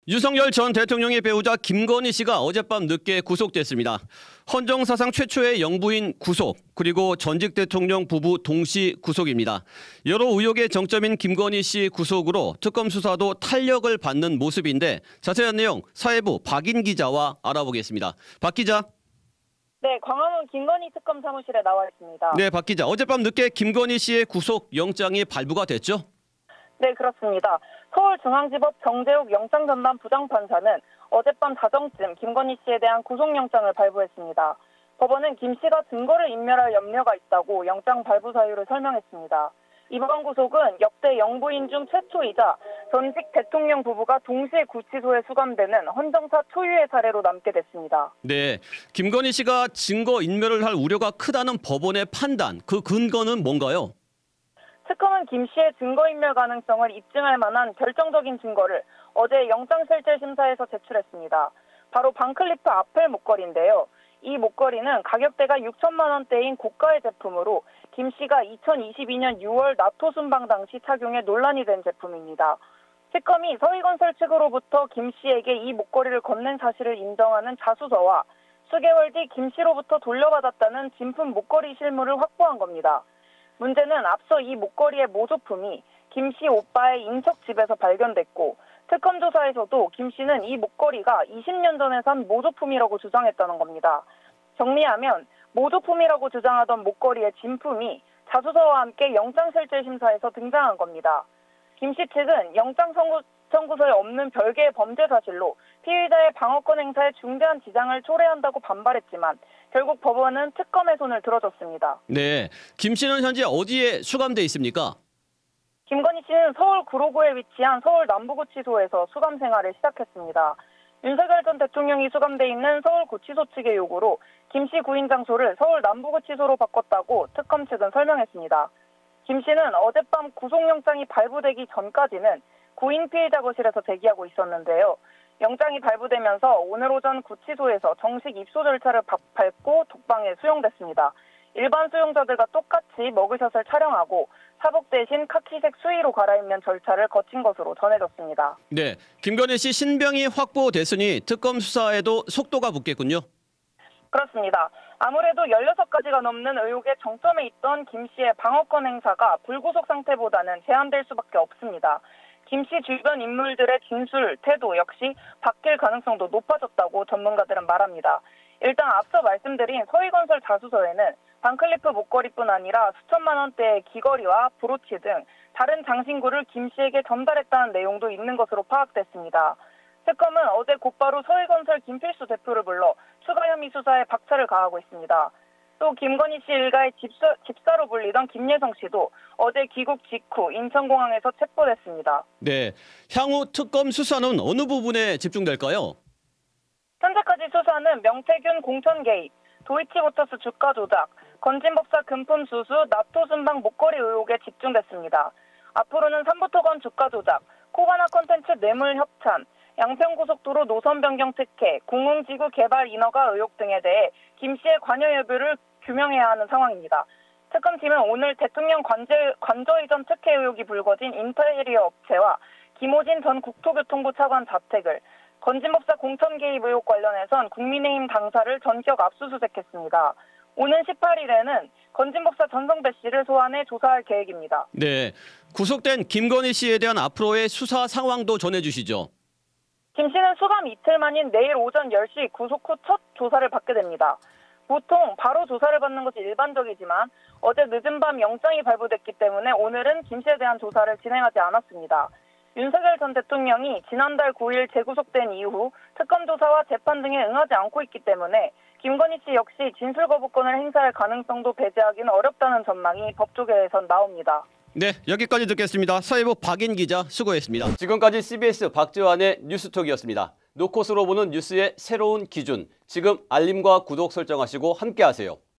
윤석열 전 대통령의 배우자 김건희 씨가 어젯밤 늦게 구속됐습니다. 헌정 사상 최초의 영부인 구속, 그리고 전직 대통령 부부 동시 구속입니다. 여러 의혹의 정점인 김건희 씨 구속으로 특검 수사도 탄력을 받는 모습인데 자세한 내용 사회부 박인 기자와 알아보겠습니다. 박 기자. 네, 광화문 김건희 특검 사무실에 나와 있습니다. 네, 박 기자. 어젯밤 늦게 김건희 씨의 구속 영장이 발부가 됐죠? 네, 그렇습니다. 서울중앙지법 정재욱 영장전담 부장판사는 어젯밤 자정쯤 김건희 씨에 대한 구속영장을 발부했습니다. 법원은 김 씨가 증거를 인멸할 염려가 있다고 영장 발부 사유를 설명했습니다. 이번 구속은 역대 영부인 중 최초이자 전직 대통령 부부가 동시에 구치소에 수감되는 헌정사 초유의 사례로 남게 됐습니다. 네, 김건희 씨가 증거 인멸을 할 우려가 크다는 법원의 판단, 그 근거는 뭔가요? 특검은 김 씨의 증거인멸 가능성을 입증할 만한 결정적인 증거를 어제 영장실질심사에서 제출했습니다. 바로 반클리프 아펠 목걸이인데요. 이 목걸이는 가격대가 6천만 원대인 고가의 제품으로 김 씨가 2022년 6월 나토 순방 당시 착용해 논란이 된 제품입니다. 특검이 서희건설 측으로부터 김 씨에게 이 목걸이를 건넨 사실을 인정하는 자수서와 수개월 뒤 김 씨로부터 돌려받았다는 진품 목걸이 실물을 확보한 겁니다. 문제는 앞서 이 목걸이의 모조품이 김 씨 오빠의 인척 집에서 발견됐고 특검 조사에서도 김 씨는 이 목걸이가 20년 전에 산 모조품이라고 주장했다는 겁니다. 정리하면 모조품이라고 주장하던 목걸이의 진품이 자수서와 함께 영장실질심사에서 등장한 겁니다. 김 씨 측은 영장 청구서에 없는 별개의 범죄 사실로 피의자의 방어권 행사에 중대한 지장을 초래한다고 반발했지만 결국 법원은 특검의 손을 들어줬습니다. 네, 김 씨는 현재 어디에 수감돼 있습니까? 김건희 씨는 서울 구로구에 위치한 서울 남부구치소에서 수감 생활을 시작했습니다. 윤석열 전 대통령이 수감돼 있는 서울구치소 측의 요구로 김 씨 구인 장소를 서울 남부구치소로 바꿨다고 특검 측은 설명했습니다. 김 씨는 어젯밤 구속영장이 발부되기 전까지는 구인 피의자 거실에서 대기하고 있었는데요. 영장이 발부되면서 오늘 오전 구치소에서 정식 입소 절차를 밟고 독방에 수용됐습니다. 일반 수용자들과 똑같이 머그샷을 촬영하고 사복 대신 카키색 수의로 갈아입는 절차를 거친 것으로 전해졌습니다. 네, 김건희 씨 신병이 확보됐으니 특검 수사에도 속도가 붙겠군요. 그렇습니다. 아무래도 16가지가 넘는 의혹의 정점에 있던 김 씨의 방어권 행사가 불구속 상태보다는 제한될 수밖에 없습니다. 김 씨 주변 인물들의 진술, 태도 역시 바뀔 가능성도 높아졌다고 전문가들은 말합니다. 일단 앞서 말씀드린 서희건설 자수서에는 반클리프 목걸이뿐 아니라 수천만 원대의 귀걸이와 브로치 등 다른 장신구를 김 씨에게 전달했다는 내용도 있는 것으로 파악됐습니다. 특검은 어제 곧바로 서희건설 김필수 대표를 불러 추가 혐의 수사에 박차를 가하고 있습니다. 또 김건희 씨 일가의 집사로 불리던 김예성 씨도 어제 귀국 직후 인천공항에서 체포됐습니다. 네, 향후 특검 수사는 어느 부분에 집중될까요? 현재까지 수사는 명태균 공천 개입, 도이치모터스 주가 조작, 건진법사 금품 수수, 나토 순방 목걸이 의혹에 집중됐습니다. 앞으로는 삼부토건 주가 조작, 코바나 콘텐츠 뇌물 협찬, 양평고속도로 노선 변경 특혜, 공흥지구 개발 인허가 의혹 등에 대해 김 씨의 관여 여부를 규명해야 하는 상황입니다. 특검팀은 오늘 대통령 관저 이전 특혜 의혹이 불거진 인테리어 업체와 김호진 전 국토교통부 차관 자택을, 건진법사 공천 개입 의혹 관련해선 국민의힘 당사를 전격 압수수색했습니다. 오는 18일에는 건진법사 전성배 씨를 소환해 조사할 계획입니다. 네, 구속된 김건희 씨에 대한 앞으로의 수사 상황도 전해주시죠. 김 씨는 수감 이틀 만인 내일 오전 10시 구속 후 첫 조사를 받게 됩니다. 보통 바로 조사를 받는 것이 일반적이지만 어제 늦은 밤 영장이 발부됐기 때문에 오늘은 김 씨에 대한 조사를 진행하지 않았습니다. 윤석열 전 대통령이 지난달 9일 재구속된 이후 특검 조사와 재판 등에 응하지 않고 있기 때문에 김건희 씨 역시 진술 거부권을 행사할 가능성도 배제하기는 어렵다는 전망이 법조계에선 나옵니다. 네, 여기까지 듣겠습니다. 사회부 박인 기자 수고했습니다. 지금까지 CBS 박지환의 뉴스톡이었습니다. 노컷으로 보는 뉴스의 새로운 기준. 지금 알림과 구독 설정하시고 함께하세요.